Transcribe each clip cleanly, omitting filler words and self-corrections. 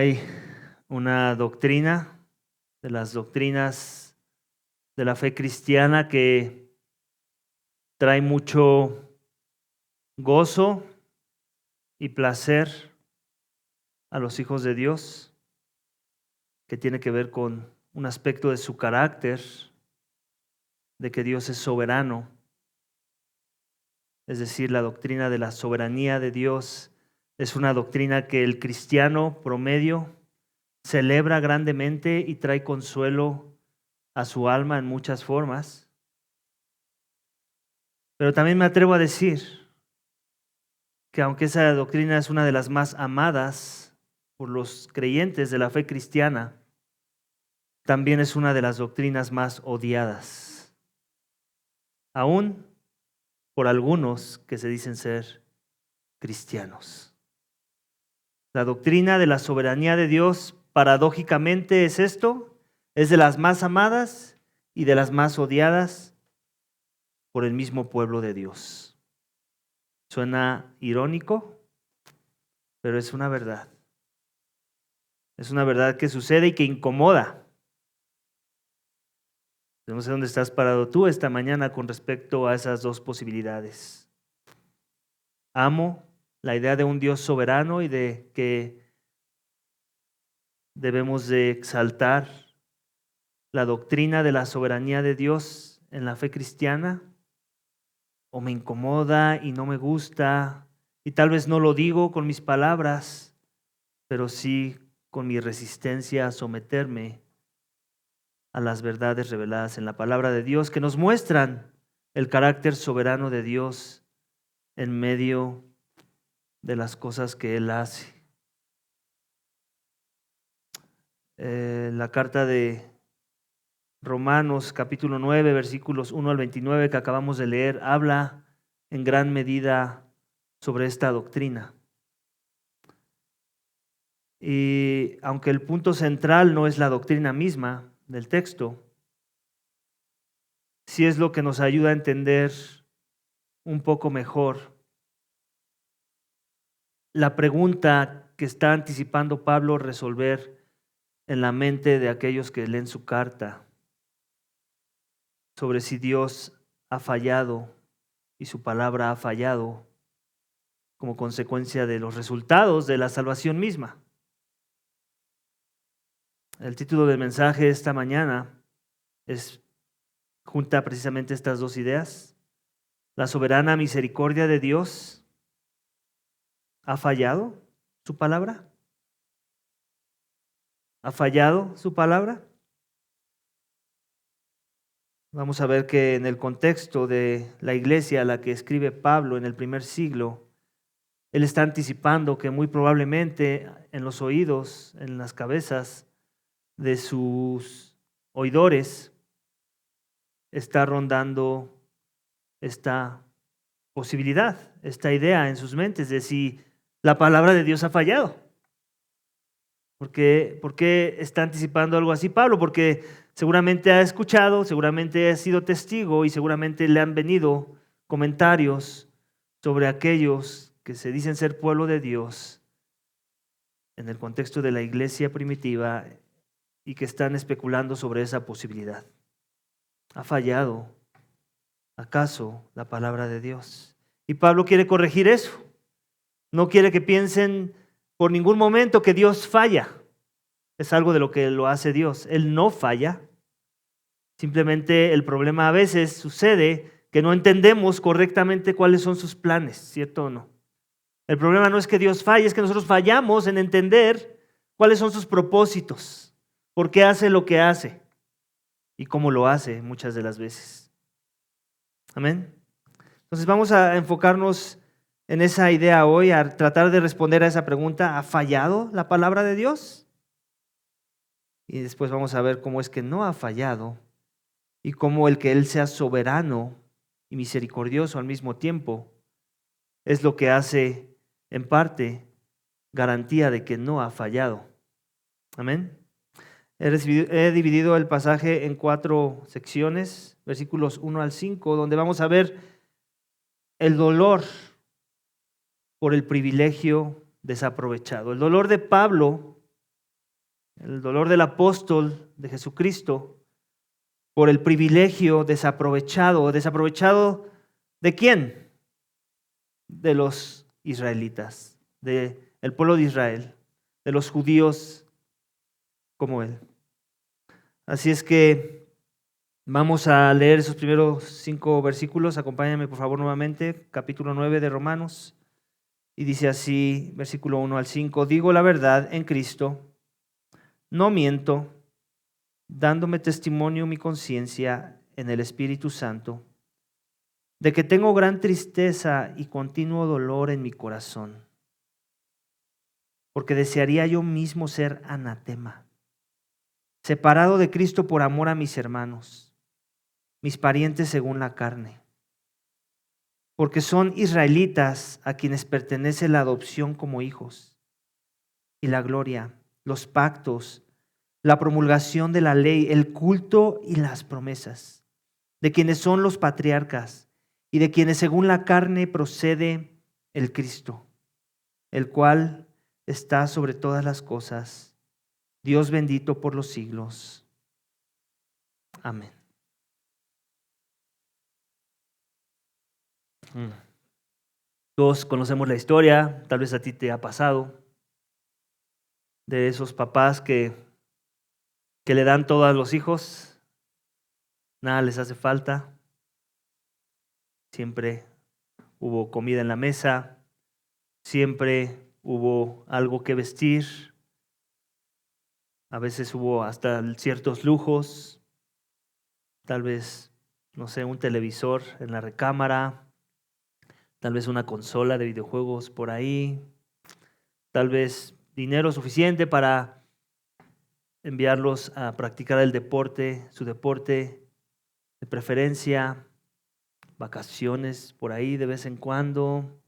Hay una doctrina de las doctrinas de la fe cristiana que trae mucho gozo y placer a los hijos de Dios, que tiene que ver con un aspecto de su carácter, de que Dios es soberano, es decir, la doctrina de la soberanía de Dios es una doctrina que el cristiano promedio celebra grandemente y trae consuelo a su alma en muchas formas. Pero también me atrevo a decir que aunque esa doctrina es una de las más amadas por los creyentes de la fe cristiana, también es una de las doctrinas más odiadas, aún por algunos que se dicen ser cristianos. La doctrina de la soberanía de Dios, paradójicamente, es esto, es de las más amadas y de las más odiadas por el mismo pueblo de Dios. Suena irónico, pero es una verdad. Es una verdad que sucede y que incomoda. No sé dónde estás parado tú esta mañana con respecto a esas dos posibilidades. Amo la idea de un Dios soberano y de que debemos de exaltar la doctrina de la soberanía de Dios en la fe cristiana, o me incomoda y no me gusta, y tal vez no lo digo con mis palabras, pero sí con mi resistencia a someterme a las verdades reveladas en la palabra de Dios, que nos muestran el carácter soberano de Dios en medio de las cosas que Él hace. La carta de Romanos capítulo 9, versículos 1 al 29 que acabamos de leer, habla en gran medida sobre esta doctrina. Y aunque el punto central no es la doctrina misma del texto, sí es lo que nos ayuda a entender un poco mejor la pregunta que está anticipando Pablo resolver en la mente de aquellos que leen su carta sobre si Dios ha fallado y su palabra ha fallado como consecuencia de los resultados de la salvación misma. El título del mensaje esta mañana junta precisamente estas dos ideas. La soberana misericordia de Dios ha fallado su palabra. ¿Ha fallado su palabra? Vamos a ver que en el contexto de la iglesia a la que escribe Pablo en el primer siglo, él está anticipando que muy probablemente en los oídos, en las cabezas de sus oidores, está rondando esta posibilidad, esta idea en sus mentes de si la palabra de Dios ha fallado. ¿Por qué está anticipando algo así Pablo? Porque seguramente ha escuchado, seguramente ha sido testigo y seguramente le han venido comentarios sobre aquellos que se dicen ser pueblo de Dios en el contexto de la iglesia primitiva y que están especulando sobre esa posibilidad. ¿Ha fallado acaso la palabra de Dios? Y Pablo quiere corregir eso. No quiere que piensen por ningún momento que Dios falla. Es algo de lo que lo hace Dios. Él no falla. Simplemente el problema a veces sucede que no entendemos correctamente cuáles son sus planes, ¿cierto o no? El problema no es que Dios falle, es que nosotros fallamos en entender cuáles son sus propósitos, por qué hace lo que hace y cómo lo hace muchas de las veces. Amén. Entonces vamos a enfocarnos en esa idea hoy, a tratar de responder a esa pregunta: ¿ha fallado la palabra de Dios? Y después vamos a ver cómo es que no ha fallado y cómo el que Él sea soberano y misericordioso al mismo tiempo es lo que hace, en parte, garantía de que no ha fallado. Amén. He dividido el pasaje en 4 secciones, versículos 1 al 5, donde vamos a ver el dolor por el privilegio desaprovechado. El dolor de Pablo el dolor del apóstol de Jesucristo por el privilegio desaprovechado. ¿Desaprovechado de quién? De los israelitas, del pueblo de Israel, de los judíos como él. Así es que vamos a leer esos primeros 5 versículos. Acompáñame por favor nuevamente, capítulo 9 de Romanos. Y dice así, versículo 1 al 5, digo la verdad en Cristo, no miento, dándome testimonio mi conciencia en el Espíritu Santo, de que tengo gran tristeza y continuo dolor en mi corazón, porque desearía yo mismo ser anatema, separado de Cristo por amor a mis hermanos, mis parientes según la carne, porque son israelitas a quienes pertenece la adopción como hijos, y la gloria, los pactos, la promulgación de la ley, el culto y las promesas, de quienes son los patriarcas y de quienes según la carne procede el Cristo, el cual está sobre todas las cosas, Dios bendito por los siglos. Amén. Todos conocemos la historia, tal vez a ti te ha pasado, de esos papás que le dan todo a los hijos, nada les hace falta, siempre hubo comida en la mesa, siempre hubo algo que vestir, a veces hubo hasta ciertos lujos, tal vez, no sé, un televisor en la recámara, tal vez una consola de videojuegos por ahí, tal vez dinero suficiente para enviarlos a practicar el deporte, su deporte de preferencia, vacaciones por ahí de vez en cuando.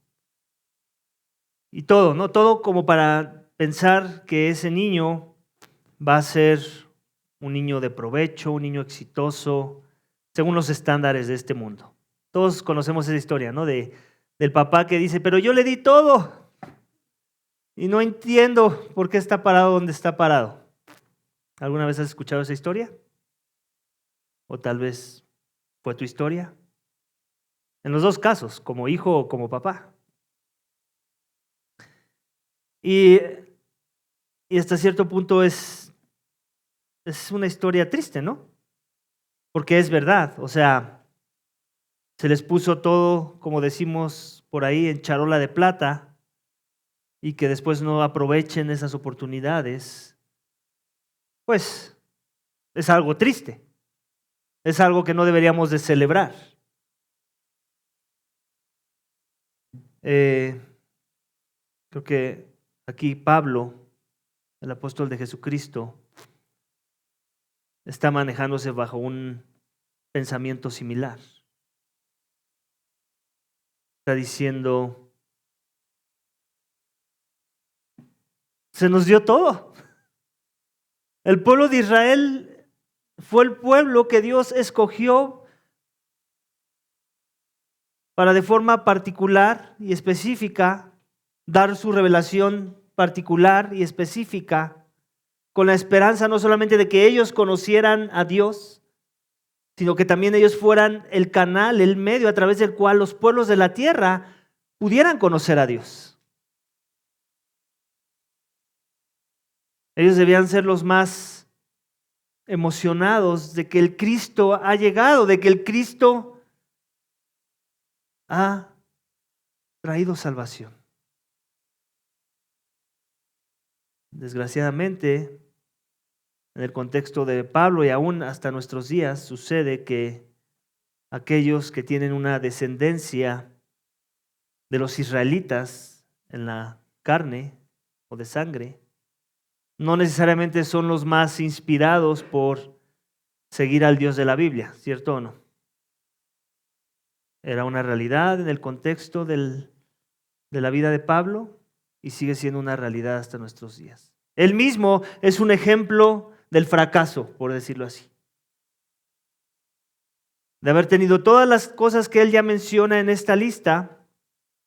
Y todo, ¿no? Todo como para pensar que ese niño va a ser un niño de provecho, un niño exitoso, según los estándares de este mundo. Todos conocemos esa historia, ¿no? Del papá que dice, pero yo le di todo y no entiendo por qué está parado donde está parado. ¿Alguna vez has escuchado esa historia? O tal vez fue tu historia. En los dos casos, como hijo o como papá. Y hasta cierto punto es una historia triste, ¿no? Porque es verdad, o sea, se les puso todo, como decimos por ahí, en charola de plata y que después no aprovechen esas oportunidades, pues es algo triste, es algo que no deberíamos de celebrar. Creo que aquí Pablo, el apóstol de Jesucristo, está manejándose bajo un pensamiento similar. Está diciendo, se nos dio todo. El pueblo de Israel fue el pueblo que Dios escogió para de forma particular y específica dar su revelación particular y específica con la esperanza no solamente de que ellos conocieran a Dios, sino que también ellos fueran el canal, el medio a través del cual los pueblos de la tierra pudieran conocer a Dios. Ellos debían ser los más emocionados de que el Cristo ha llegado, de que el Cristo ha traído salvación. Desgraciadamente, en el contexto de Pablo y aún hasta nuestros días, sucede que aquellos que tienen una descendencia de los israelitas en la carne o de sangre, no necesariamente son los más inspirados por seguir al Dios de la Biblia, ¿cierto o no? Era una realidad en el contexto de la vida de Pablo y sigue siendo una realidad hasta nuestros días. Él mismo es un ejemplo del fracaso, por decirlo así. De haber tenido todas las cosas que él ya menciona en esta lista,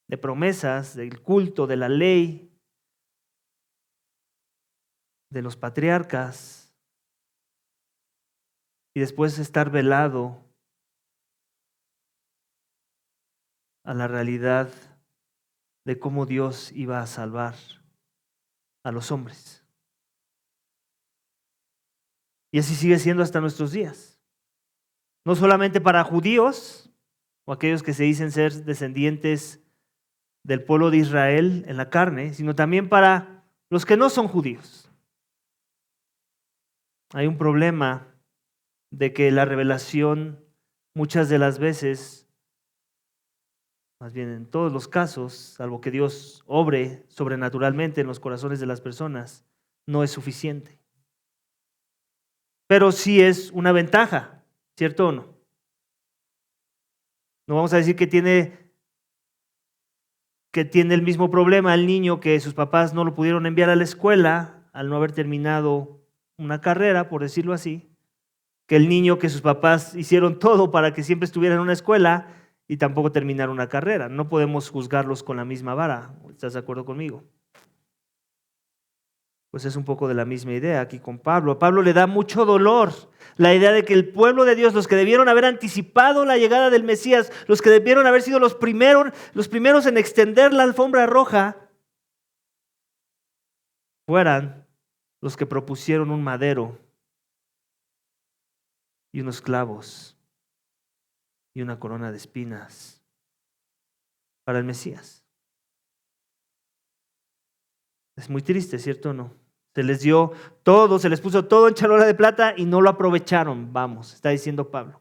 de promesas, del culto, de la ley, de los patriarcas y después estar velado a la realidad de cómo Dios iba a salvar a los hombres. Y así sigue siendo hasta nuestros días. No solamente para judíos o aquellos que se dicen ser descendientes del pueblo de Israel en la carne, sino también para los que no son judíos. Hay un problema de que la revelación muchas de las veces, más bien en todos los casos, salvo que Dios obre sobrenaturalmente en los corazones de las personas, no es suficiente. Pero sí es una ventaja, ¿cierto o no? No vamos a decir que tiene el mismo problema el niño que sus papás no lo pudieron enviar a la escuela al no haber terminado una carrera, por decirlo así, que el niño que sus papás hicieron todo para que siempre estuviera en una escuela y tampoco terminar una carrera. No podemos juzgarlos con la misma vara. ¿Estás de acuerdo conmigo? Pues es un poco de la misma idea aquí con Pablo. A Pablo le da mucho dolor la idea de que el pueblo de Dios, los que debieron haber anticipado la llegada del Mesías, los que debieron haber sido los primeros en extender la alfombra roja, fueran los que propusieron un madero y unos clavos y una corona de espinas para el Mesías. Es muy triste, ¿cierto o no? Se les dio todo, se les puso todo en charola de plata y no lo aprovecharon, vamos, está diciendo Pablo.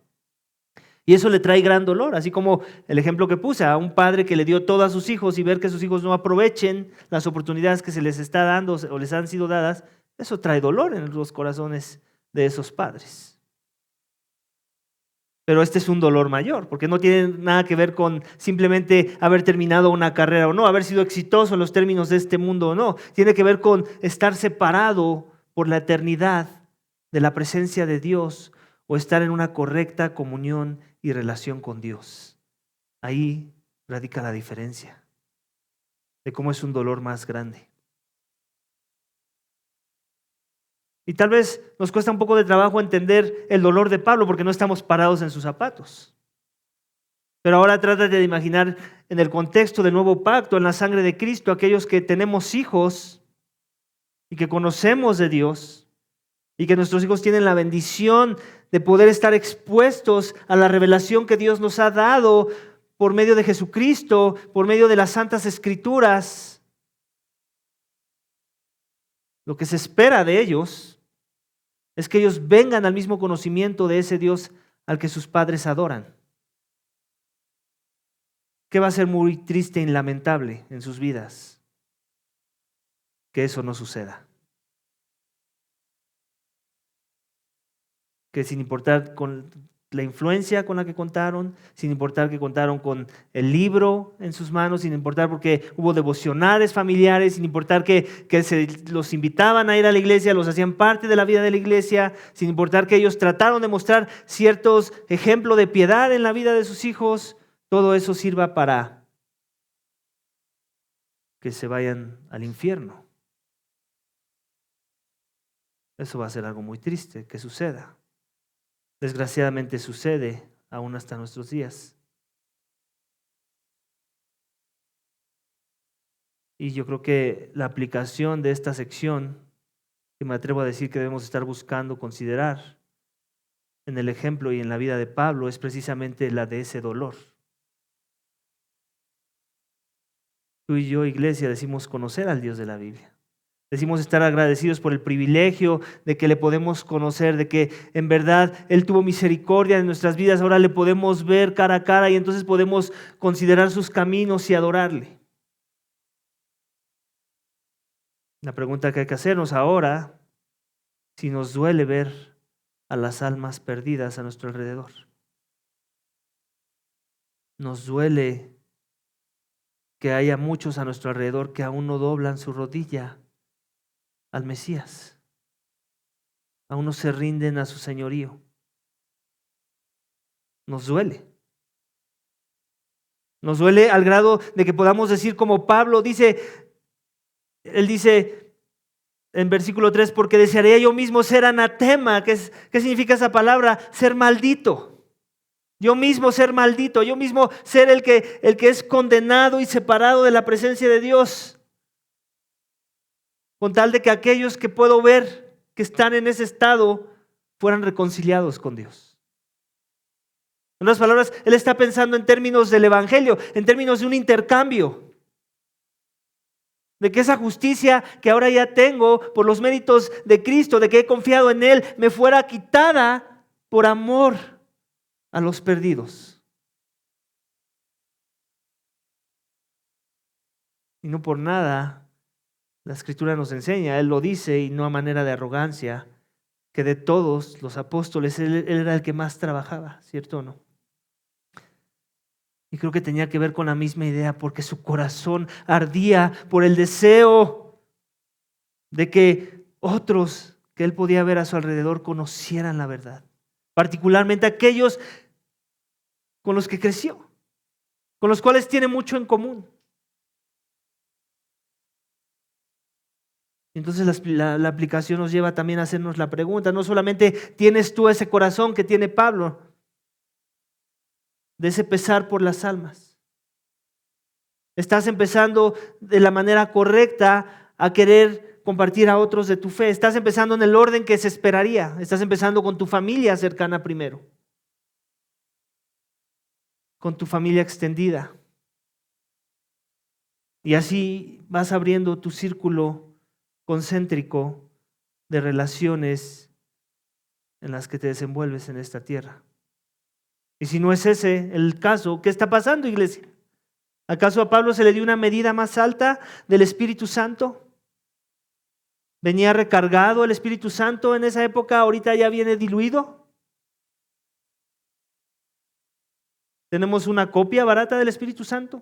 Y eso le trae gran dolor, así como el ejemplo que puse a un padre que le dio todo a sus hijos y ver que sus hijos no aprovechen las oportunidades que se les está dando o les han sido dadas, eso trae dolor en los corazones de esos padres. Pero este es un dolor mayor, porque no tiene nada que ver con simplemente haber terminado una carrera o no, haber sido exitoso en los términos de este mundo o no. Tiene que ver con estar separado por la eternidad de la presencia de Dios o estar en una correcta comunión y relación con Dios. Ahí radica la diferencia de cómo es un dolor más grande. Y tal vez nos cuesta un poco de trabajo entender el dolor de Pablo porque no estamos parados en sus zapatos. Pero ahora trátate de imaginar en el contexto del nuevo pacto, en la sangre de Cristo, aquellos que tenemos hijos y que conocemos de Dios y que nuestros hijos tienen la bendición de poder estar expuestos a la revelación que Dios nos ha dado por medio de Jesucristo, por medio de las Santas Escrituras. Lo que se espera de ellos es que ellos vengan al mismo conocimiento de ese Dios al que sus padres adoran. ¿Qué va a ser muy triste y lamentable en sus vidas? Que eso no suceda. Que sin importar con la influencia con la que contaron, sin importar que contaron con el libro en sus manos, sin importar porque hubo devocionales familiares, sin importar que se los invitaban a ir a la iglesia, los hacían parte de la vida de la iglesia, sin importar que ellos trataron de mostrar ciertos ejemplos de piedad en la vida de sus hijos, todo eso sirva para que se vayan al infierno. Eso va a ser algo muy triste que suceda. Desgraciadamente sucede aún hasta nuestros días. Y yo creo que la aplicación de esta sección, que me atrevo a decir que debemos estar buscando considerar en el ejemplo y en la vida de Pablo, es precisamente la de ese dolor. Tú y yo, iglesia, decimos conocer al Dios de la Biblia. Decimos estar agradecidos por el privilegio de que le podemos conocer, de que en verdad Él tuvo misericordia en nuestras vidas. Ahora le podemos ver cara a cara y entonces podemos considerar sus caminos y adorarle. La pregunta que hay que hacernos ahora, si nos duele ver a las almas perdidas a nuestro alrededor. Nos duele que haya muchos a nuestro alrededor que aún no doblan su rodilla al Mesías. Aún no se rinden a su señorío. Nos duele. Nos duele al grado de que podamos decir como Pablo dice, él dice, en versículo 3, porque desearía yo mismo ser anatema. ¿Qué significa esa palabra? Ser maldito. Yo mismo ser maldito, yo mismo ser el que es condenado y separado de la presencia de Dios. Con tal de que aquellos que puedo ver que están en ese estado fueran reconciliados con Dios. En otras palabras, él está pensando en términos del evangelio, en términos de un intercambio. De que esa justicia que ahora ya tengo por los méritos de Cristo, de que he confiado en Él, me fuera quitada por amor a los perdidos. Y no por nada, la Escritura nos enseña, Él lo dice y no a manera de arrogancia, que de todos los apóstoles él era el que más trabajaba, ¿cierto o no? Y creo que tenía que ver con la misma idea, porque su corazón ardía por el deseo de que otros que él podía ver a su alrededor conocieran la verdad, particularmente aquellos con los que creció, con los cuales tiene mucho en común. Entonces la aplicación nos lleva también a hacernos la pregunta, no solamente tienes tú ese corazón que tiene Pablo, de ese pesar por las almas. Estás empezando de la manera correcta a querer compartir a otros de tu fe. Estás empezando en el orden que se esperaría. Estás empezando con tu familia cercana primero, con tu familia extendida. Y así vas abriendo tu círculo concéntrico de relaciones en las que te desenvuelves en esta tierra. Y si no es ese el caso, ¿qué está pasando, iglesia? ¿Acaso a Pablo se le dio una medida más alta del Espíritu Santo? ¿Venía recargado el Espíritu Santo en esa época? ¿Ahorita ya viene diluido? ¿Tenemos una copia barata del Espíritu Santo?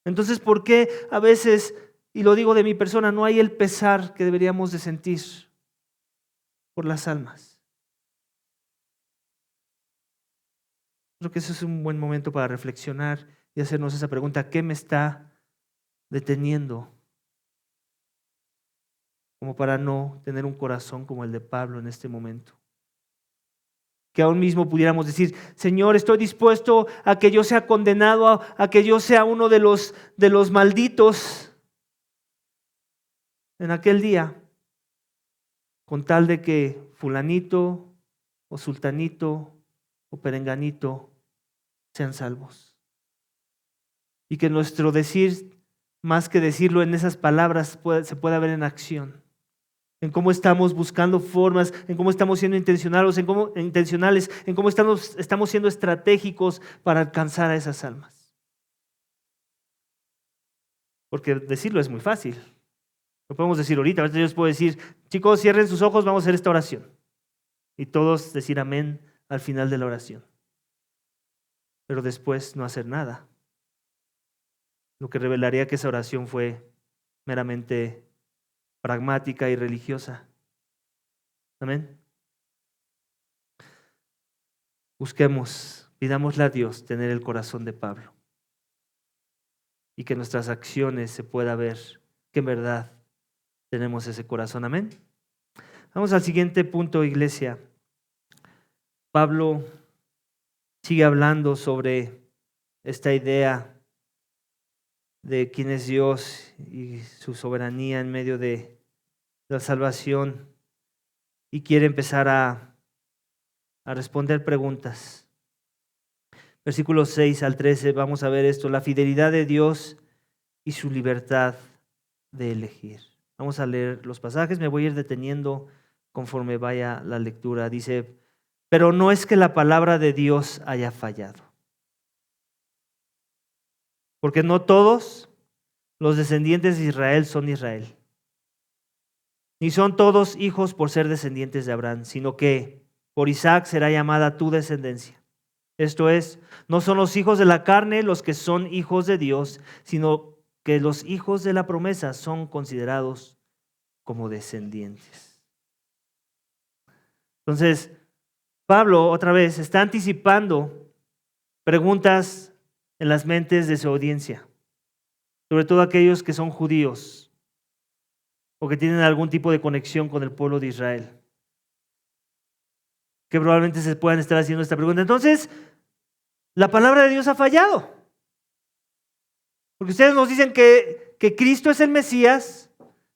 Entonces, ¿por qué a veces, y lo digo de mi persona, no hay el pesar que deberíamos de sentir por las almas? Creo que ese es un buen momento para reflexionar y hacernos esa pregunta: ¿qué me está deteniendo? Como para no tener un corazón como el de Pablo en este momento. Que aún mismo pudiéramos decir: Señor, estoy dispuesto a que yo sea condenado, a que yo sea uno de los malditos en aquel día, con tal de que fulanito o sultanito o perenganito sean salvos. Y que nuestro decir, más que decirlo en esas palabras, se pueda ver en acción. En cómo estamos buscando formas, en cómo estamos siendo intencionales, en cómo estamos siendo estratégicos para alcanzar a esas almas. Porque decirlo es muy fácil. Lo podemos decir ahorita. Yo les puedo decir: chicos, cierren sus ojos, vamos a hacer esta oración. Y todos decir amén al final de la oración. Pero después no hacer nada. Lo que revelaría que esa oración fue meramente pragmática y religiosa. Amén. Busquemos, pidámosle a Dios tener el corazón de Pablo y que nuestras acciones se pueda ver que en verdad tenemos ese corazón. Amén. Vamos al siguiente punto, iglesia. Pablo sigue hablando sobre esta idea de quién es Dios y su soberanía en medio de la salvación, y quiere empezar a responder preguntas. Versículos 6 al 13, vamos a ver esto: la fidelidad de Dios y su libertad de elegir. Vamos a leer los pasajes, me voy a ir deteniendo conforme vaya la lectura. Dice: pero no es que la palabra de Dios haya fallado, porque no todos los descendientes de Israel son Israel, ni son todos hijos por ser descendientes de Abraham, sino que por Isaac será llamada tu descendencia. Esto es, no son los hijos de la carne los que son hijos de Dios, sino que los hijos de la promesa son considerados como descendientes. Entonces, Pablo otra vez está anticipando preguntas en las mentes de su audiencia, sobre todo aquellos que son judíos. o que tienen algún tipo de conexión con el pueblo de Israel, que probablemente se puedan estar haciendo esta pregunta. Entonces, la palabra de Dios ha fallado. Porque ustedes nos dicen que Cristo es el Mesías,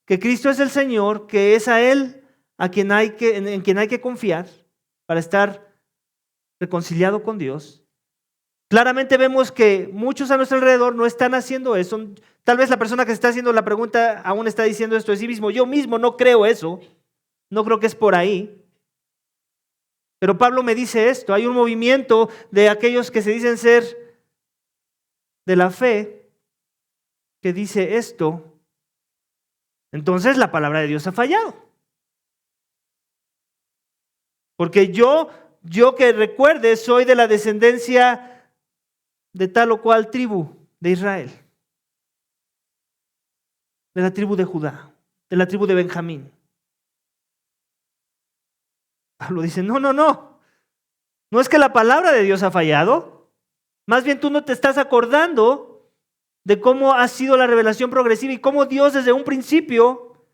que Cristo es el Señor, que es a Él en quien hay que confiar para estar reconciliado con Dios. Claramente vemos que muchos a nuestro alrededor no están haciendo eso. Tal vez la persona que está haciendo la pregunta aún está diciendo esto de sí mismo. Yo mismo no creo eso. No creo que es por ahí. Pero Pablo me dice esto. Hay un movimiento de aquellos que se dicen ser de la fe que dice esto. Entonces la palabra de Dios ha fallado. Porque yo que recuerde, soy de la descendencia de tal o cual tribu de Israel. De la tribu de Judá, de la tribu de Benjamín. Pablo dice, no. No es que la palabra de Dios ha fallado. Más bien tú no te estás acordando de cómo ha sido la revelación progresiva y cómo Dios desde un principio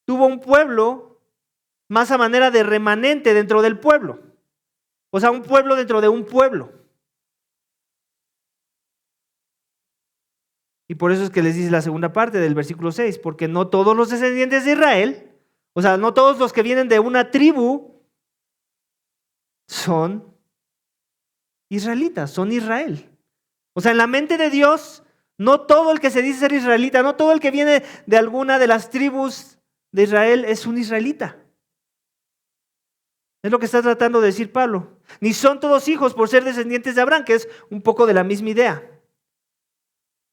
tuvo un pueblo más a manera de remanente dentro del pueblo. O sea, un pueblo dentro de un pueblo. Y por eso es que les dice la segunda parte del versículo 6, porque no todos los descendientes de Israel, o sea, no todos los que vienen de una tribu son israelitas, son Israel. O sea, en la mente de Dios, no todo el que se dice ser israelita, no todo el que viene de alguna de las tribus de Israel es un israelita. Es lo que está tratando de decir Pablo. Ni son todos hijos por ser descendientes de Abraham, que es un poco de la misma idea.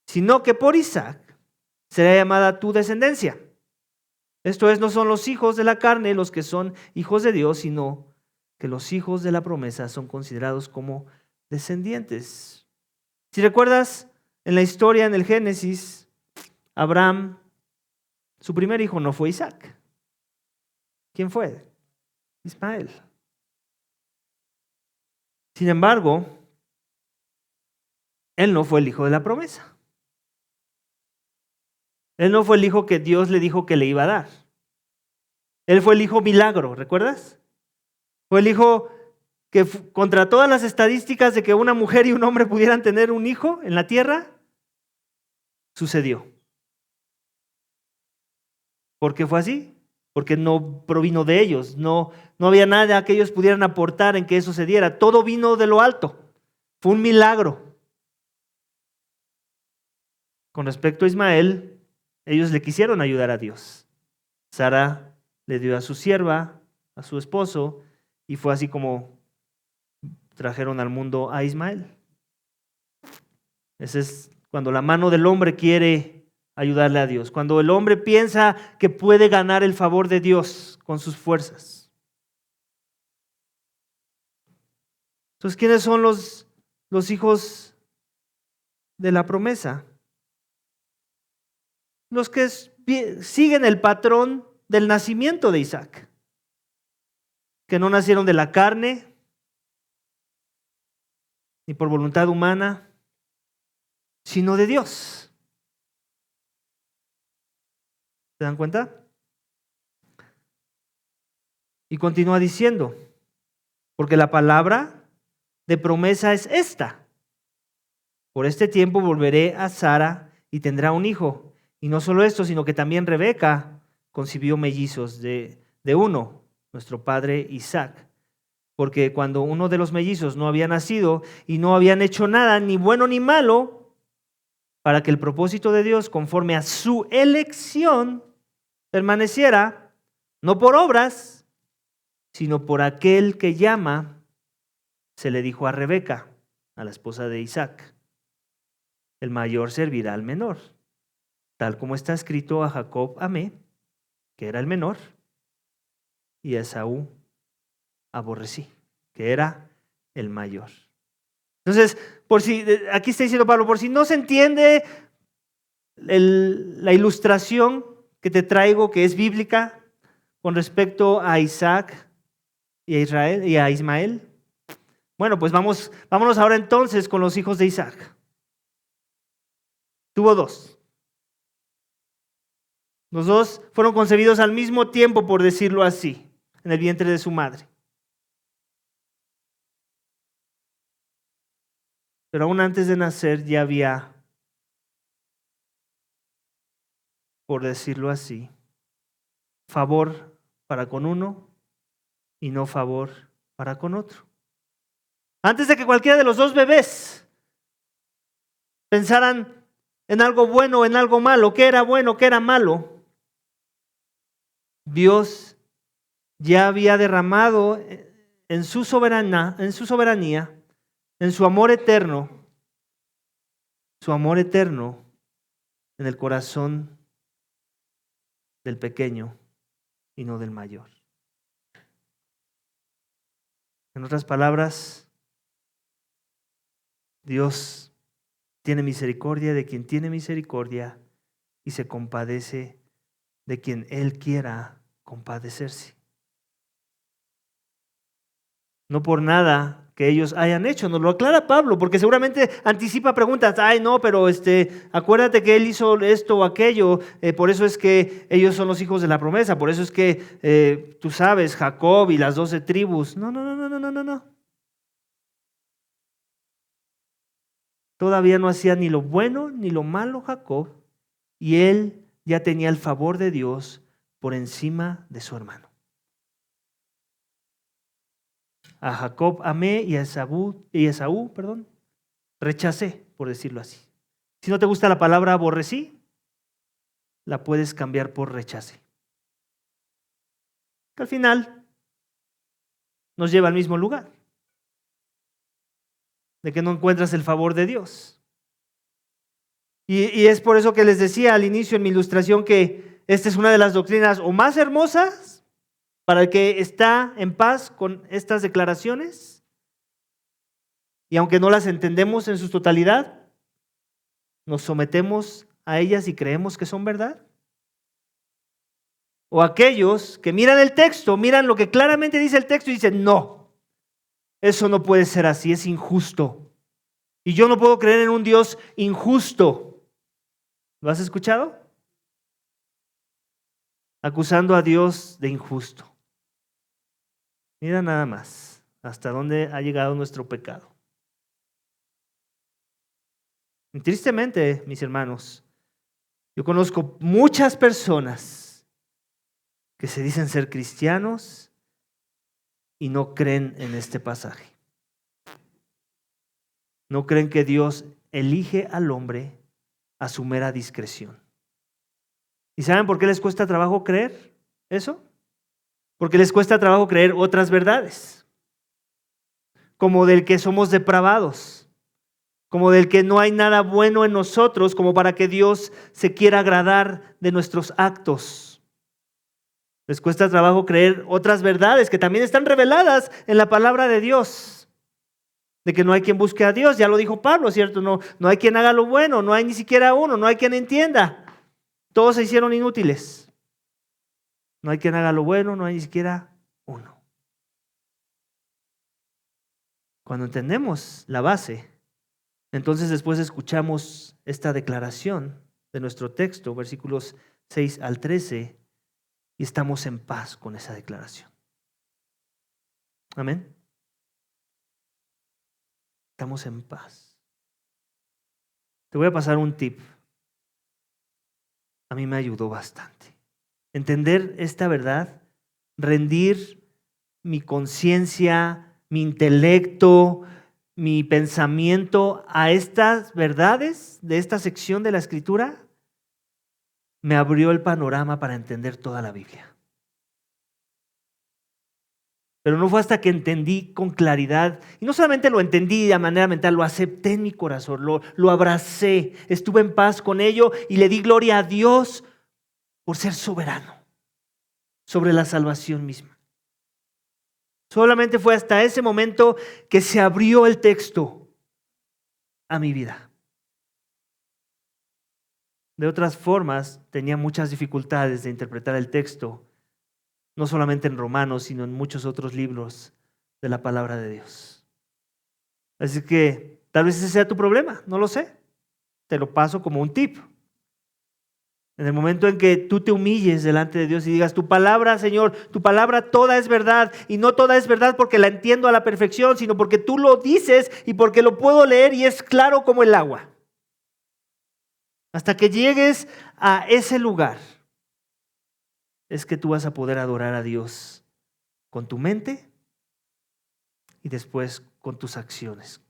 Sino que por Isaac será llamada tu descendencia. Esto es, no son los hijos de la carne los que son hijos de Dios, sino que los hijos de la promesa son considerados como descendientes. Si recuerdas, en la historia, en el Génesis, Abraham, su primer hijo no fue Isaac. ¿Quién fue? Ismael. Sin embargo, él no fue el hijo de la promesa. Él no fue el hijo que Dios le dijo que le iba a dar. Él fue el hijo milagro, ¿recuerdas? Fue el hijo que contra todas las estadísticas de que una mujer y un hombre pudieran tener un hijo en la tierra, sucedió. ¿Por qué fue así? Porque no provino de ellos, no había nada que ellos pudieran aportar en que eso se diera. Todo vino de lo alto. Fue un milagro. Con respecto a Ismael, ellos le quisieron ayudar a Dios. Sara le dio a su sierva, a su esposo, y fue así como trajeron al mundo a Ismael. Ese es cuando la mano del hombre quiere ayudarle a Dios, cuando el hombre piensa que puede ganar el favor de Dios con sus fuerzas. Entonces, ¿quiénes son los hijos de la promesa? Los que siguen el patrón del nacimiento de Isaac, que no nacieron de la carne, ni por voluntad humana, sino de Dios. ¿Se dan cuenta? Y continúa diciendo, porque la palabra de promesa es esta: por este tiempo volveré a Sara y tendrá un hijo. Y no solo esto, sino que también Rebeca concibió mellizos de uno, nuestro padre Isaac. Porque cuando uno de los mellizos no había nacido y no habían hecho nada, ni bueno ni malo, para que el propósito de Dios, conforme a su elección, permaneciera, no por obras, sino por aquel que llama, se le dijo a Rebeca, a la esposa de Isaac: el mayor servirá al menor. Tal como está escrito: a Jacob amé, que era el menor, y a Esaú aborrecí, que era el mayor. Entonces, aquí está diciendo Pablo, por si no se entiende la ilustración que te traigo, que es bíblica, con respecto a Isaac y a Israel y a Ismael. Bueno, pues vámonos ahora entonces con los hijos de Isaac. Tuvo dos. Los dos fueron concebidos al mismo tiempo, por decirlo así, en el vientre de su madre. Pero aún antes de nacer ya había, por decirlo así, favor para con uno y no favor para con otro. Antes de que cualquiera de los dos bebés pensaran en algo bueno o en algo malo, qué era bueno, qué era malo, Dios ya había derramado en su soberanía, en su amor eterno en el corazón del pequeño y no del mayor. En otras palabras, Dios tiene misericordia de quien tiene misericordia y se compadece de quien Él quiera compadecerse. No por nada que ellos hayan hecho, nos lo aclara Pablo, porque seguramente anticipa preguntas. Ay, no, pero acuérdate que él hizo esto o aquello, por eso es que ellos son los hijos de la promesa, por eso es que tú sabes, Jacob y las 12 tribus. No. Todavía no hacía ni lo bueno ni lo malo Jacob, y él ya tenía el favor de Dios por encima de su hermano. A Jacob amé y a Esaú, rechacé, por decirlo así. Si no te gusta la palabra aborrecí, la puedes cambiar por rechacé. Que al final nos lleva al mismo lugar, de que no encuentras el favor de Dios. Y es por eso que les decía al inicio en mi ilustración que esta es una de las doctrinas o más hermosas para el que está en paz con estas declaraciones. Y aunque no las entendemos en su totalidad, nos sometemos a ellas y creemos que son verdad. O aquellos que miran el texto, miran lo que claramente dice el texto y dicen, no, eso no puede ser así, es injusto. Y yo no puedo creer en un Dios injusto. ¿Lo has escuchado? Acusando a Dios de injusto. Mira nada más hasta dónde ha llegado nuestro pecado. Y tristemente, mis hermanos, yo conozco muchas personas que se dicen ser cristianos y no creen en este pasaje. No creen que Dios elige al hombre a su mera discreción. ¿Y saben por qué les cuesta trabajo creer eso? Porque les cuesta trabajo creer otras verdades, como del que somos depravados, como del que no hay nada bueno en nosotros, como para que Dios se quiera agradar de nuestros actos. Les cuesta trabajo creer otras verdades que también están reveladas en la palabra de Dios. De que no hay quien busque a Dios, ya lo dijo Pablo, ¿cierto? No hay quien haga lo bueno, no hay ni siquiera uno, no hay quien entienda. Todos se hicieron inútiles. No hay quien haga lo bueno, no hay ni siquiera uno. Cuando entendemos la base, entonces después escuchamos esta declaración de nuestro texto, versículos 6 al 13, y estamos en paz con esa declaración. Amén. Estamos en paz. Te voy a pasar un tip. A mí me ayudó bastante. Entender esta verdad, rendir mi conciencia, mi intelecto, mi pensamiento a estas verdades de esta sección de la Escritura, me abrió el panorama para entender toda la Biblia. Pero no fue hasta que entendí con claridad, y no solamente lo entendí de manera mental, lo acepté en mi corazón, lo abracé, estuve en paz con ello y le di gloria a Dios por ser soberano sobre la salvación misma. Solamente fue hasta ese momento que se abrió el texto a mi vida. De otras formas, tenía muchas dificultades de interpretar el texto, no solamente en Romanos, sino en muchos otros libros de la palabra de Dios. Así que tal vez ese sea tu problema, no lo sé. Te lo paso como un tip. En el momento en que tú te humilles delante de Dios y digas, tu palabra, Señor, tu palabra toda es verdad, y no toda es verdad porque la entiendo a la perfección, sino porque tú lo dices y porque lo puedo leer y es claro como el agua. Hasta que llegues a ese lugar, es que tú vas a poder adorar a Dios con tu mente y después con tus acciones,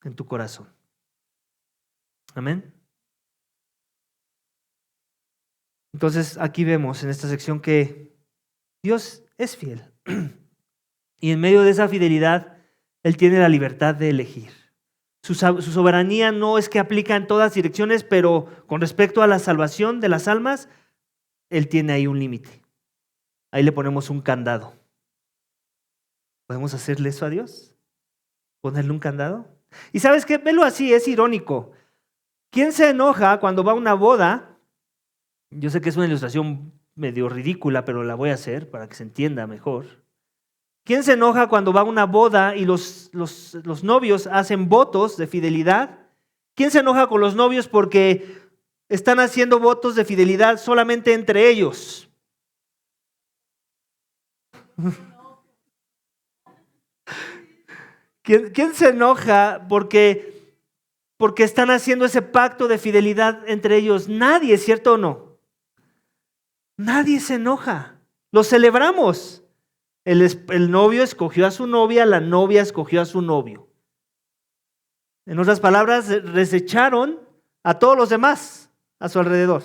en tu corazón. Amén. Entonces aquí vemos en esta sección que Dios es fiel y en medio de esa fidelidad Él tiene la libertad de elegir. Su soberanía no es que aplica en todas direcciones, pero con respecto a la salvación de las almas, Él tiene ahí un límite. Ahí le ponemos un candado. ¿Podemos hacerle eso a Dios? ¿Ponerle un candado? Y ¿sabes qué? Velo así, es irónico. ¿Quién se enoja cuando va a una boda? Yo sé que es una ilustración medio ridícula, pero la voy a hacer para que se entienda mejor. ¿Quién se enoja cuando va a una boda y los novios hacen votos de fidelidad? ¿Quién se enoja con los novios porque están haciendo votos de fidelidad solamente entre ellos? ¿Quién se enoja porque están haciendo ese pacto de fidelidad entre ellos? Nadie, ¿cierto o no? Nadie se enoja. Lo celebramos. El novio escogió a su novia, la novia escogió a su novio. En otras palabras, desecharon a todos los demás a su alrededor.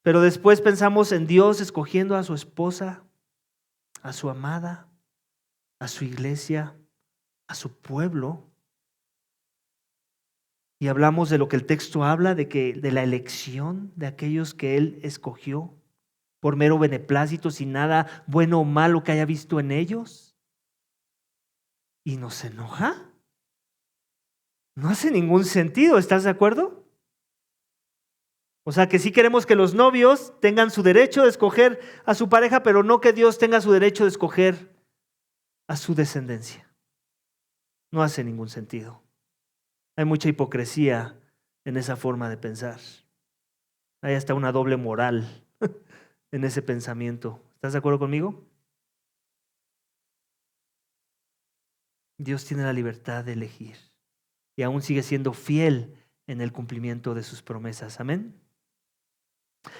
Pero después pensamos en Dios escogiendo a su esposa, a su amada, a su iglesia, a su pueblo. Y hablamos de lo que el texto habla, de la elección de aquellos que Él escogió por mero beneplácito, sin nada bueno o malo que haya visto en ellos. ¿Y nos enoja? No hace ningún sentido, ¿estás de acuerdo? O sea que sí queremos que los novios tengan su derecho de escoger a su pareja, pero no que Dios tenga su derecho de escoger a su descendencia. No hace ningún sentido. Hay mucha hipocresía en esa forma de pensar. Hay hasta una doble moral en ese pensamiento. ¿Estás de acuerdo conmigo? Dios tiene la libertad de elegir y aún sigue siendo fiel en el cumplimiento de sus promesas. Amén.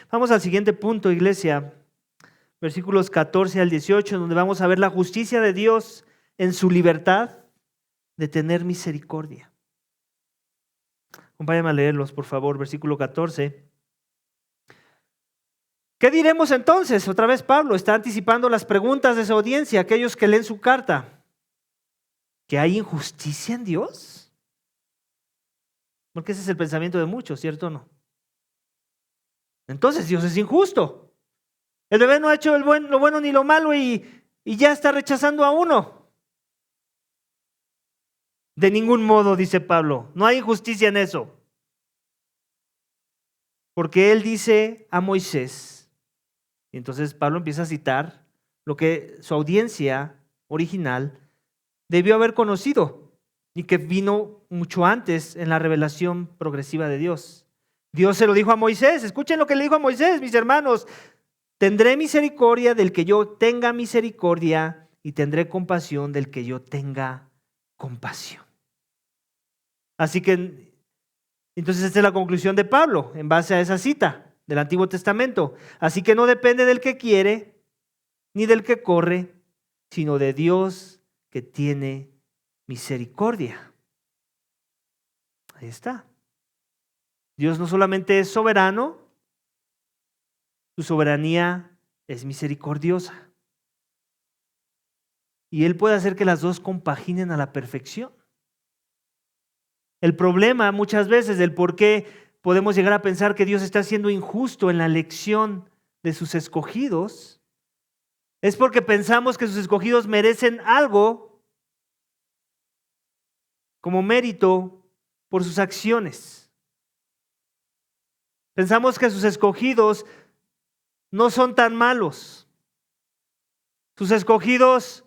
Vamos al siguiente punto, iglesia. Versículos 14 al 18, donde vamos a ver la justicia de Dios en su libertad de tener misericordia. Acompáñame a leerlos, por favor. Versículo 14. ¿Qué diremos entonces? Otra vez Pablo está anticipando las preguntas de su audiencia, aquellos que leen su carta. ¿Que hay injusticia en Dios? Porque ese es el pensamiento de muchos, ¿cierto o no? Entonces Dios es injusto. El bebé no ha hecho lo bueno ni lo malo y ya está rechazando a uno. De ningún modo, dice Pablo, no hay injusticia en eso. Porque él dice a Moisés, y entonces Pablo empieza a citar lo que su audiencia original debió haber conocido y que vino mucho antes en la revelación progresiva de Dios. Dios se lo dijo a Moisés, escuchen lo que le dijo a Moisés, mis hermanos, tendré misericordia del que yo tenga misericordia y tendré compasión del que yo tenga compasión. Así que, entonces esta es la conclusión de Pablo en base a esa cita del Antiguo Testamento. Así que no depende del que quiere ni del que corre, sino de Dios que tiene misericordia. Ahí está. Dios no solamente es soberano, su soberanía es misericordiosa. Y Él puede hacer que las dos compaginen a la perfección. El problema muchas veces del por qué podemos llegar a pensar que Dios está siendo injusto en la elección de sus escogidos es porque pensamos que sus escogidos merecen algo como mérito por sus acciones. Pensamos que sus escogidos no son tan malos. Sus escogidos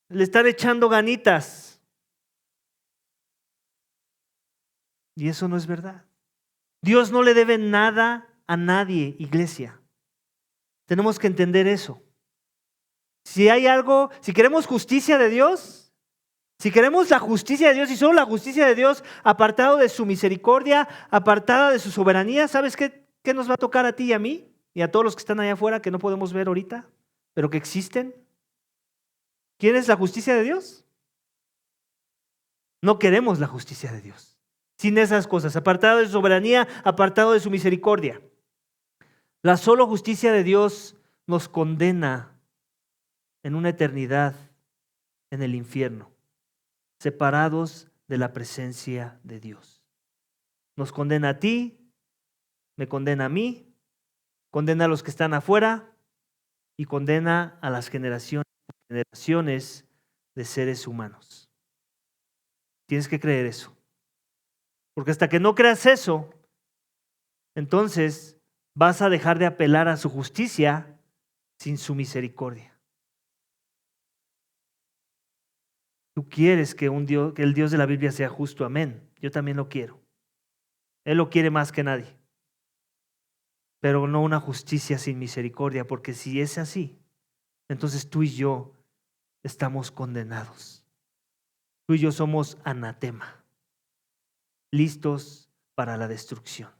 le están echando ganitas. Y eso no es verdad. Dios no le debe nada a nadie, iglesia. Tenemos que entender eso. Si hay algo, si queremos justicia de Dios, si queremos la justicia de Dios y solo la justicia de Dios apartado de su misericordia, apartada de su soberanía, ¿sabes qué nos va a tocar a ti y a mí? Y a todos los que están allá afuera que no podemos ver ahorita, pero que existen. ¿Quién es la justicia de Dios? No queremos la justicia de Dios. Sin esas cosas, apartado de su soberanía, apartado de su misericordia. La solo justicia de Dios nos condena en una eternidad en el infierno, separados de la presencia de Dios. Nos condena a ti, me condena a mí, condena a los que están afuera y condena a las generaciones de seres humanos. Tienes que creer eso. Porque hasta que no creas eso, entonces vas a dejar de apelar a su justicia sin su misericordia. Tú quieres que el Dios de la Biblia sea justo, amén. Yo también lo quiero. Él lo quiere más que nadie. Pero no una justicia sin misericordia, porque si es así, entonces tú y yo estamos condenados. Tú y yo somos anatema, listos para la destrucción.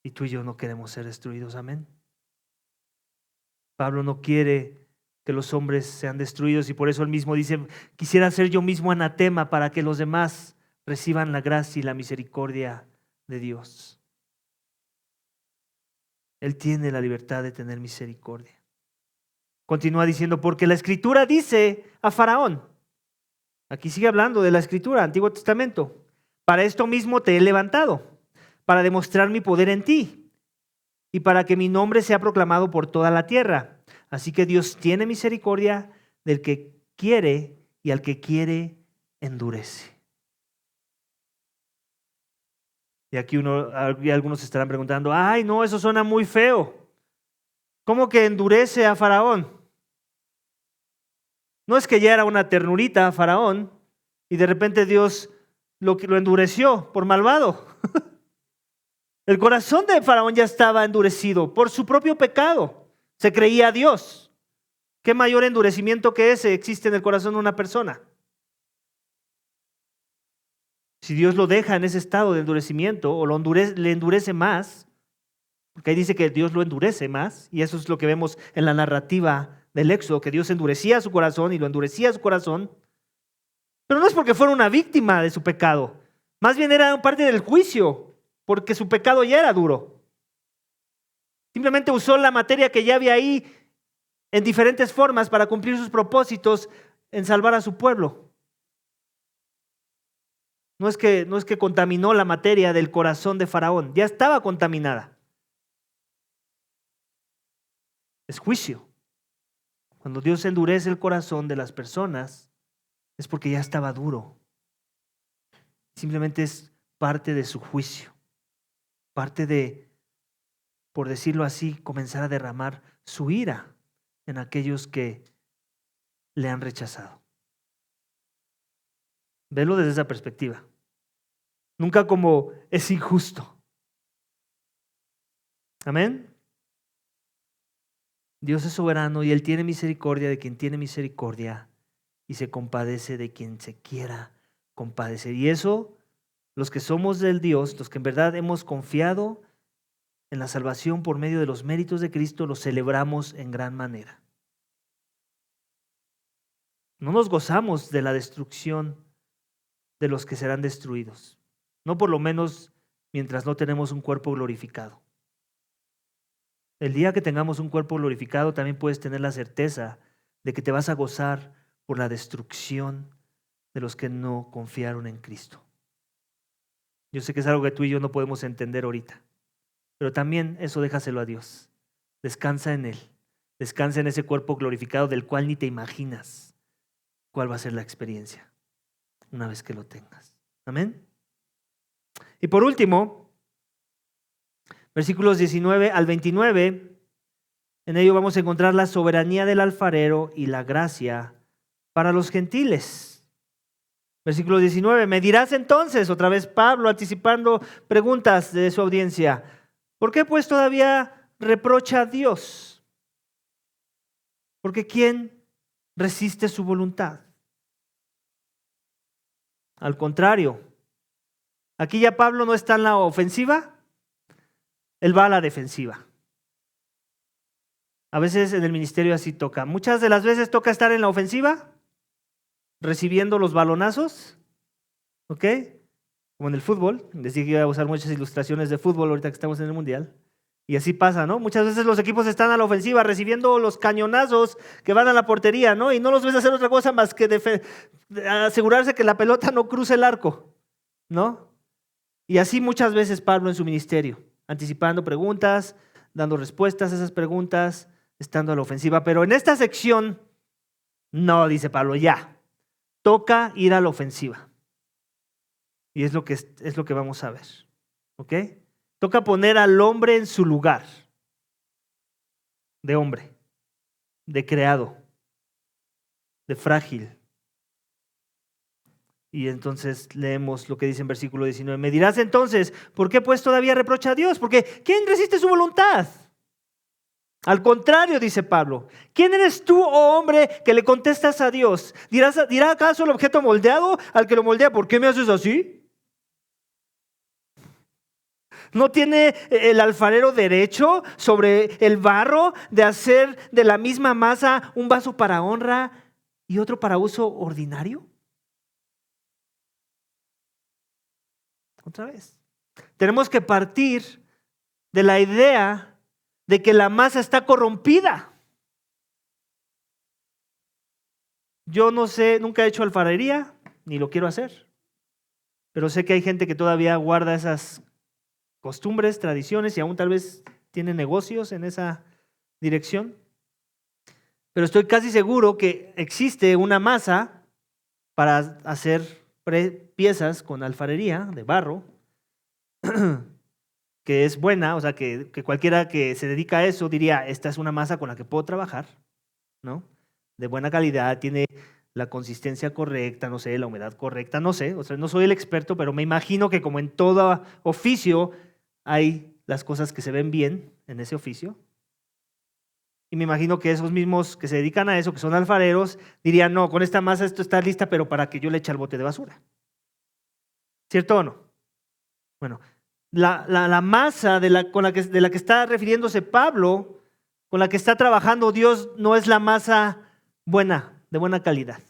Y tú y yo no queremos ser destruidos, amén. Pablo no quiere que los hombres sean destruidos y por eso él mismo dice, quisiera ser yo mismo anatema para que los demás reciban la gracia y la misericordia de Dios. Él tiene la libertad de tener misericordia. Continúa diciendo, porque la Escritura dice a Faraón, aquí sigue hablando de la Escritura, Antiguo Testamento, para esto mismo te he levantado, para demostrar mi poder en ti y para que mi nombre sea proclamado por toda la tierra. Así que Dios tiene misericordia del que quiere y al que quiere endurece. Y aquí algunos estarán preguntando, ay no, eso suena muy feo. ¿Cómo que endurece a Faraón? No es que ya era una ternurita Faraón y de repente Dios lo endureció por malvado. El corazón de Faraón ya estaba endurecido por su propio pecado. Se creía Dios. ¿Qué mayor endurecimiento que ese existe en el corazón de una persona? Si Dios lo deja en ese estado de endurecimiento o le endurece más, porque ahí dice que Dios lo endurece más, y eso es lo que vemos en la narrativa del Éxodo, que Dios endurecía su corazón y lo endurecía su corazón, pero no es porque fuera una víctima de su pecado, más bien era parte del juicio, porque su pecado ya era duro. Simplemente usó la materia que ya había ahí en diferentes formas para cumplir sus propósitos en salvar a su pueblo. No es que contaminó la materia del corazón de Faraón, ya estaba contaminada. Es juicio. Cuando Dios endurece el corazón de las personas, es porque ya estaba duro. Simplemente es parte de su juicio. Parte de, por decirlo así, comenzar a derramar su ira en aquellos que le han rechazado. Velo desde esa perspectiva. Nunca como es injusto. Amén. Dios es soberano y Él tiene misericordia de quien tiene misericordia y se compadece de quien se quiera compadecer. Y eso, los que somos del Dios, los que en verdad hemos confiado en la salvación por medio de los méritos de Cristo, lo celebramos en gran manera. No nos gozamos de la destrucción de los que serán destruidos, no por lo menos mientras no tenemos un cuerpo glorificado. El día que tengamos un cuerpo glorificado también puedes tener la certeza de que te vas a gozar por la destrucción de los que no confiaron en Cristo. Yo sé que es algo que tú y yo no podemos entender ahorita, pero también eso déjaselo a Dios. Descansa en Él, descansa en ese cuerpo glorificado del cual ni te imaginas cuál va a ser la experiencia una vez que lo tengas. Amén. Y por último, versículos 19 al 29, en ello vamos a encontrar la soberanía del alfarero y la gracia para los gentiles. Versículo 19, me dirás entonces, otra vez Pablo anticipando preguntas de su audiencia, ¿por qué pues todavía reprocha a Dios? Porque ¿quién resiste su voluntad? Al contrario, aquí ya Pablo no está en la ofensiva, él va a la defensiva. A veces en el ministerio así toca. Muchas de las veces toca estar en la ofensiva, recibiendo los balonazos, ¿ok? Como en el fútbol. Les dije que iba a usar muchas ilustraciones de fútbol ahorita que estamos en el mundial. Y así pasa, ¿no? Muchas veces los equipos están a la ofensiva recibiendo los cañonazos que van a la portería, ¿no? Y no los ves hacer otra cosa más que asegurarse que la pelota no cruce el arco, ¿no? Y así muchas veces Pablo en su ministerio, anticipando preguntas, dando respuestas a esas preguntas, estando a la ofensiva. Pero en esta sección, no, dice Pablo, ya, toca ir a la ofensiva. Y es lo que vamos a ver, ¿ok? Toca poner al hombre en su lugar de hombre, de creado, de frágil. Y entonces leemos lo que dice en versículo 19. Me dirás entonces, ¿por qué pues todavía reprocha a Dios? Porque ¿quién resiste su voluntad? Al contrario, dice Pablo, ¿quién eres tú, oh hombre, que le contestas a Dios? ¿Dirá acaso el objeto moldeado al que lo moldea, ¿por qué me haces así? ¿No tiene el alfarero derecho sobre el barro de hacer de la misma masa un vaso para honra y otro para uso ordinario? Otra vez. Tenemos que partir de la idea de que la masa está corrompida. Yo no sé, nunca he hecho alfarería, ni lo quiero hacer, pero sé que hay gente que todavía guarda esas costumbres, tradiciones y aún tal vez tiene negocios en esa dirección. Pero estoy casi seguro que existe una masa para hacer piezas con alfarería de barro, que es buena, o sea, que cualquiera que se dedica a eso diría, esta es una masa con la que puedo trabajar, ¿no? De buena calidad, tiene la consistencia correcta, no sé, la humedad correcta, no sé, o sea, no soy el experto, pero me imagino que como en todo oficio hay las cosas que se ven bien en ese oficio. Y me imagino que esos mismos que se dedican a eso, que son alfareros, dirían, no, con esta masa esto está lista, pero para que yo le eche al bote de basura. ¿Cierto o no? Bueno, la masa de la que está refiriéndose Pablo, con la que está trabajando Dios, no es la masa buena, de buena calidad.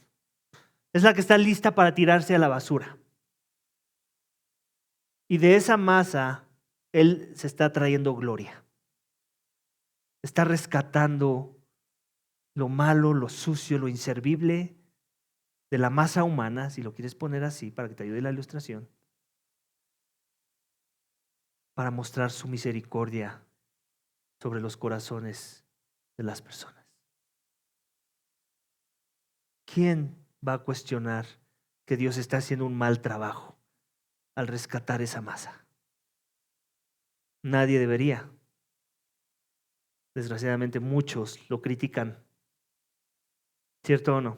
Es la que está lista para tirarse a la basura. Y de esa masa, Él se está trayendo gloria. Está rescatando lo malo, lo sucio, lo inservible de la masa humana, si lo quieres poner así, para que te ayude la ilustración, para mostrar su misericordia sobre los corazones de las personas. ¿Quién va a cuestionar que Dios está haciendo un mal trabajo al rescatar esa masa? Nadie debería. Desgraciadamente muchos lo critican. ¿Cierto o no?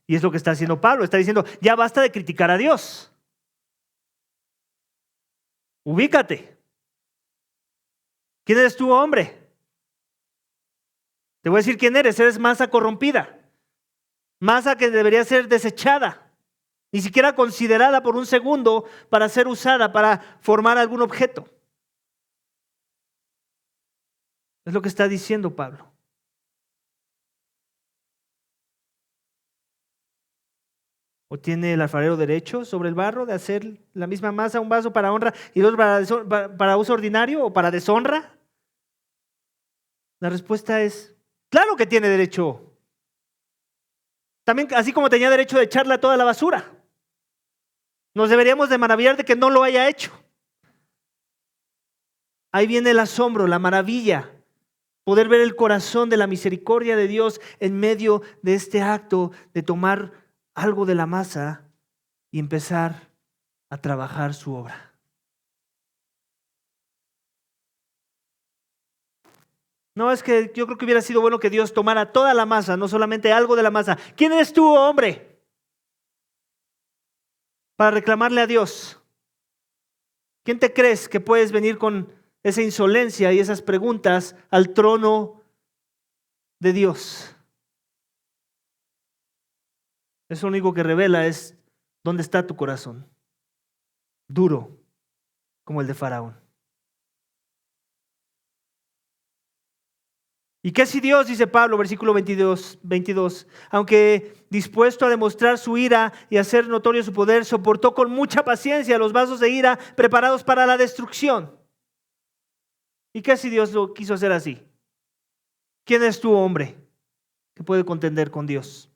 Y es lo que está haciendo Pablo. Está diciendo, ya basta de criticar a Dios. Ubícate. ¿Quién eres tú, hombre? Te voy a decir quién eres. Eres masa corrompida. Masa que debería ser desechada. Ni siquiera considerada por un segundo para ser usada para formar algún objeto. Es lo que está diciendo Pablo. ¿O tiene el alfarero derecho sobre el barro de hacer la misma masa, un vaso para honra y otro para uso ordinario o para deshonra? La respuesta es, claro que tiene derecho. También, así como tenía derecho de echarla toda la basura. Nos deberíamos de maravillar de que no lo haya hecho. Ahí viene el asombro, la maravilla. Poder ver el corazón de la misericordia de Dios en medio de este acto de tomar algo de la masa y empezar a trabajar su obra. No, es que yo creo que hubiera sido bueno que Dios tomara toda la masa, no solamente algo de la masa. ¿Quién eres tú, hombre? para reclamarle a Dios? ¿Quién te crees que puedes venir con esa insolencia y esas preguntas al trono de Dios? Eso lo único que revela es dónde está tu corazón, duro como el de Faraón. ¿Y qué si Dios, dice Pablo, versículo 22, aunque dispuesto a demostrar su ira y hacer notorio su poder, soportó con mucha paciencia los vasos de ira preparados para la destrucción? ¿Y qué si Dios lo quiso hacer así? ¿Quién es tu hombre que puede contender con Dios?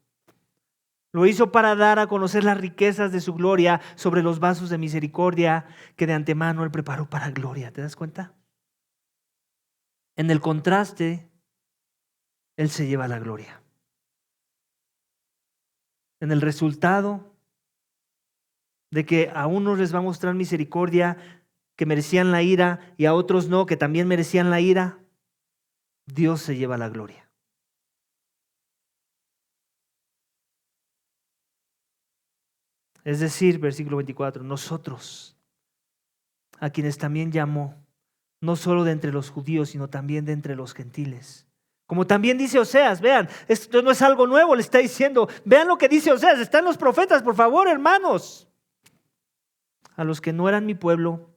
Lo hizo para dar a conocer las riquezas de su gloria sobre los vasos de misericordia que de antemano Él preparó para gloria. ¿Te das cuenta? En el contraste, Él se lleva la gloria. En el resultado de que a unos les va a mostrar misericordia que merecían la ira y a otros no, que también merecían la ira, Dios se lleva la gloria. Es decir, versículo 24, nosotros, a quienes también llamó, no solo de entre los judíos, sino también de entre los gentiles. Como también dice Oseas, vean, esto no es algo nuevo, le está diciendo, vean lo que dice Oseas, están los profetas, por favor, hermanos. A los que no eran mi pueblo,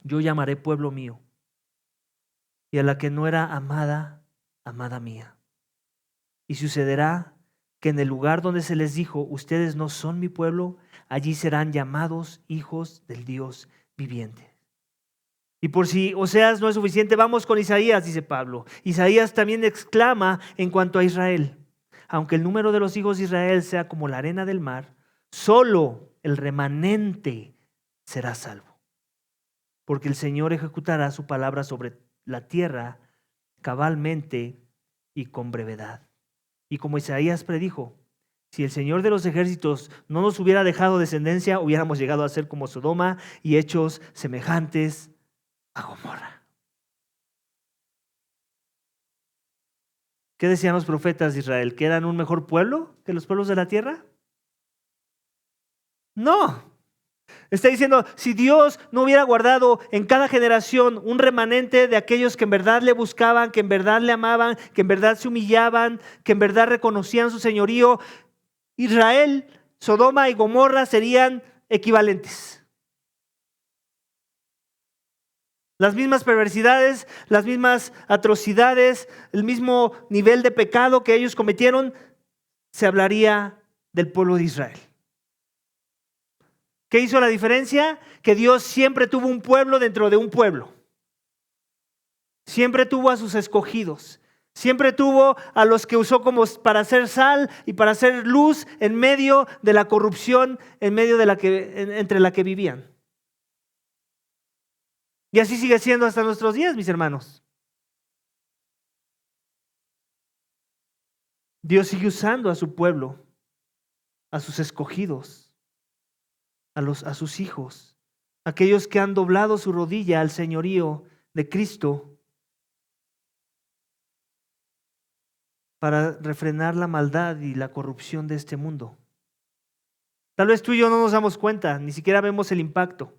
yo llamaré pueblo mío. Y a la que no era amada, amada mía. Y sucederá que en el lugar donde se les dijo, ustedes no son mi pueblo, allí serán llamados hijos del Dios viviente. Y por si Oseas no es suficiente, vamos con Isaías, dice Pablo. Isaías también exclama en cuanto a Israel: aunque el número de los hijos de Israel sea como la arena del mar, solo el remanente será salvo. Porque el Señor ejecutará su palabra sobre la tierra cabalmente y con brevedad. Y como Isaías predijo, si el Señor de los ejércitos no nos hubiera dejado descendencia, hubiéramos llegado a ser como Sodoma y hechos semejantes a Gomorra. ¿Qué decían los profetas de Israel? ¿Que eran un mejor pueblo que los pueblos de la tierra? No. Está diciendo, si Dios no hubiera guardado en cada generación un remanente de aquellos que en verdad le buscaban, que en verdad le amaban, que en verdad se humillaban, que en verdad reconocían su señorío, Israel, Sodoma y Gomorra serían equivalentes. Las mismas perversidades, las mismas atrocidades, el mismo nivel de pecado que ellos cometieron, se hablaría del pueblo de Israel. ¿Qué hizo la diferencia? Que Dios siempre tuvo un pueblo dentro de un pueblo. Siempre tuvo a sus escogidos. Siempre tuvo a los que usó como para hacer sal y para hacer luz en medio de la corrupción, en medio de entre la que vivían. Y así sigue siendo hasta nuestros días, mis hermanos. Dios sigue usando a su pueblo, a sus escogidos, a sus hijos, aquellos que han doblado su rodilla al señorío de Cristo para refrenar la maldad y la corrupción de este mundo. Tal vez tú y yo no nos damos cuenta, ni siquiera vemos el impacto.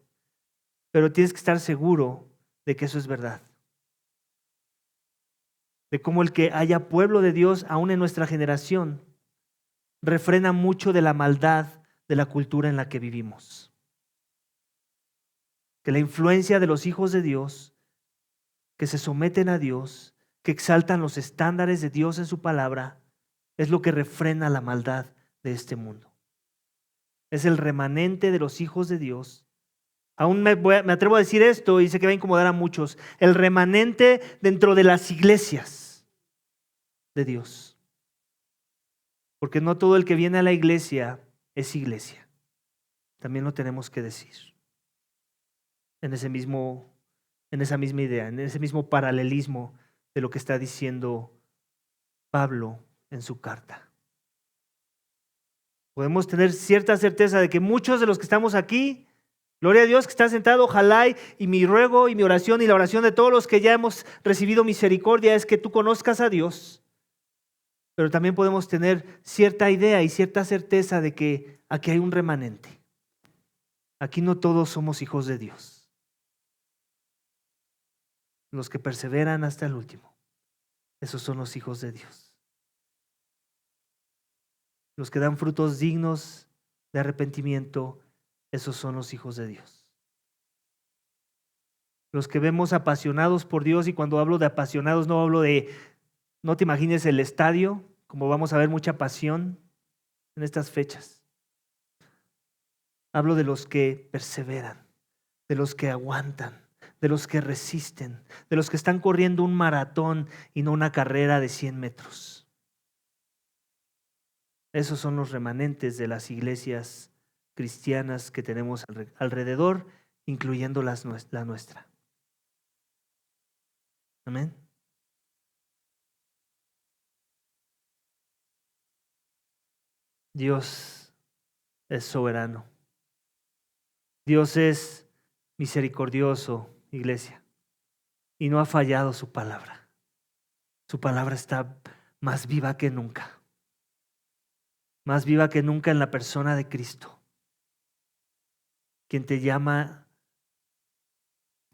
Pero tienes que estar seguro de que eso es verdad. De cómo el que haya pueblo de Dios, aún en nuestra generación, refrena mucho de la maldad de la cultura en la que vivimos. Que la influencia de los hijos de Dios, que se someten a Dios, que exaltan los estándares de Dios en su palabra, es lo que refrena la maldad de este mundo. Es el remanente de los hijos de Dios. Aún me atrevo a decir esto y sé que va a incomodar a muchos. El remanente dentro de las iglesias de Dios. Porque no todo el que viene a la iglesia es iglesia. También lo tenemos que decir. En esa misma idea, en ese mismo paralelismo de lo que está diciendo Pablo en su carta. Podemos tener cierta certeza de que muchos de los que estamos aquí, gloria a Dios que está sentado, ojalá y mi ruego y mi oración y la oración de todos los que ya hemos recibido misericordia es que tú conozcas a Dios. Pero también podemos tener cierta idea y cierta certeza de que aquí hay un remanente. Aquí no todos somos hijos de Dios. Los que perseveran hasta el último, esos son los hijos de Dios. Los que dan frutos dignos de arrepentimiento, esos son los hijos de Dios. Los que vemos apasionados por Dios, y cuando hablo de apasionados no hablo de, no te imagines el estadio, como vamos a ver mucha pasión en estas fechas. Hablo de los que perseveran, de los que aguantan, de los que resisten, de los que están corriendo un maratón y no una carrera de 100 metros. Esos son los remanentes de las iglesias cristianas que tenemos alrededor, incluyendo la nuestra. Amén. Dios es soberano. Dios es misericordioso, iglesia, y no ha fallado su palabra. Su palabra está más viva que nunca. Más viva que nunca en la persona de Cristo, quien te llama,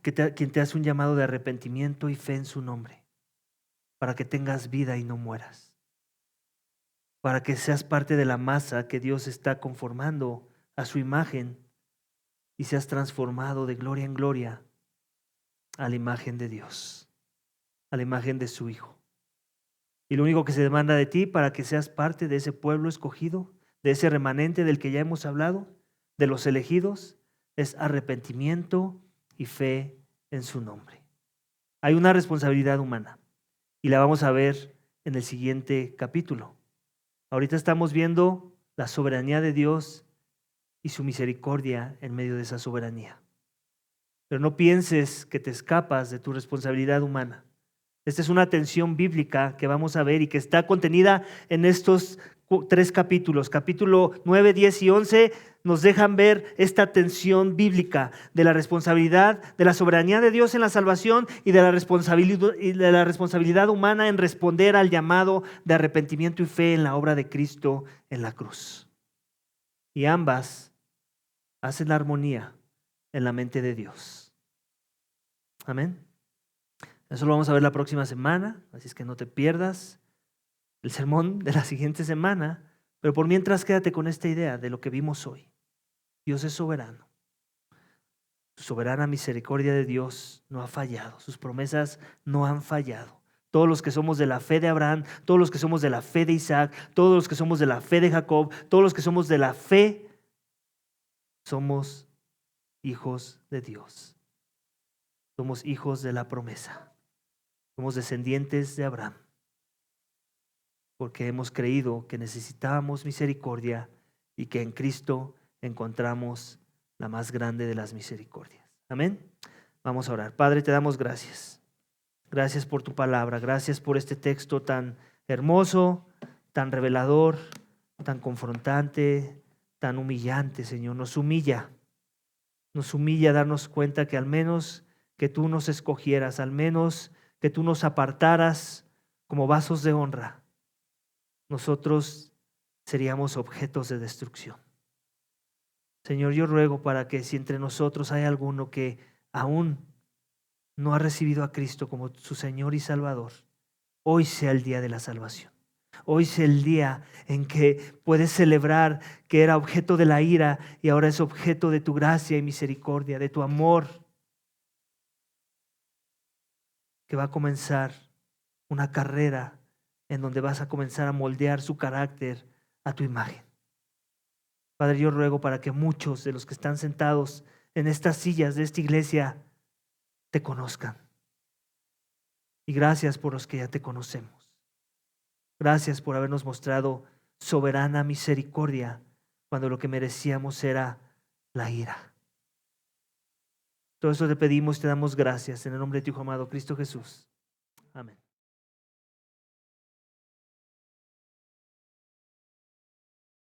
quien te hace un llamado de arrepentimiento y fe en su nombre, para que tengas vida y no mueras, para que seas parte de la masa que Dios está conformando a su imagen y seas transformado de gloria en gloria a la imagen de Dios, a la imagen de su Hijo. Y lo único que se demanda de ti para que seas parte de ese pueblo escogido, de ese remanente del que ya hemos hablado, de los elegidos, es arrepentimiento y fe en su nombre. Hay una responsabilidad humana y la vamos a ver en el siguiente capítulo. Ahorita estamos viendo la soberanía de Dios y su misericordia en medio de esa soberanía. Pero no pienses que te escapas de tu responsabilidad humana. Esta es una tensión bíblica que vamos a ver y que está contenida en estos 3 capítulos. Capítulo 9, 10 y 11 nos dejan ver esta tensión bíblica de la responsabilidad, de la soberanía de Dios en la salvación y de la responsabilidad humana en responder al llamado de arrepentimiento y fe en la obra de Cristo en la cruz. Y ambas hacen la armonía en la mente de Dios. Amén. Eso lo vamos a ver la próxima semana, así es que no te pierdas el sermón de la siguiente semana, pero por mientras quédate con esta idea de lo que vimos hoy. Dios es soberano. Su soberana misericordia de Dios no ha fallado, sus promesas no han fallado. Todos los que somos de la fe de Abraham, todos los que somos de la fe de Isaac, todos los que somos de la fe de Jacob, todos los que somos de la fe, somos hijos de Dios. Somos hijos de la promesa. Somos descendientes de Abraham, porque hemos creído que necesitábamos misericordia y que en Cristo encontramos la más grande de las misericordias. Amén. Vamos a orar. Padre, te damos gracias. Gracias por tu palabra. Gracias por este texto tan hermoso, tan revelador, tan confrontante, tan humillante, Señor. Nos humilla darnos cuenta que al menos que tú nos escogieras, al menos que tú nos apartaras como vasos de honra, nosotros seríamos objetos de destrucción. Señor, yo ruego para que si entre nosotros hay alguno que aún no ha recibido a Cristo como su Señor y Salvador, hoy sea el día de la salvación. Hoy sea el día en que puedes celebrar que era objeto de la ira y ahora es objeto de tu gracia y misericordia, de tu amor, que va a comenzar una carrera en donde vas a comenzar a moldear su carácter a tu imagen. Padre, yo ruego para que muchos de los que están sentados en estas sillas de esta iglesia te conozcan. Y gracias por los que ya te conocemos. Gracias por habernos mostrado soberana misericordia cuando lo que merecíamos era la ira. Todo eso te pedimos y te damos gracias en el nombre de tu Hijo amado Cristo Jesús. Amén.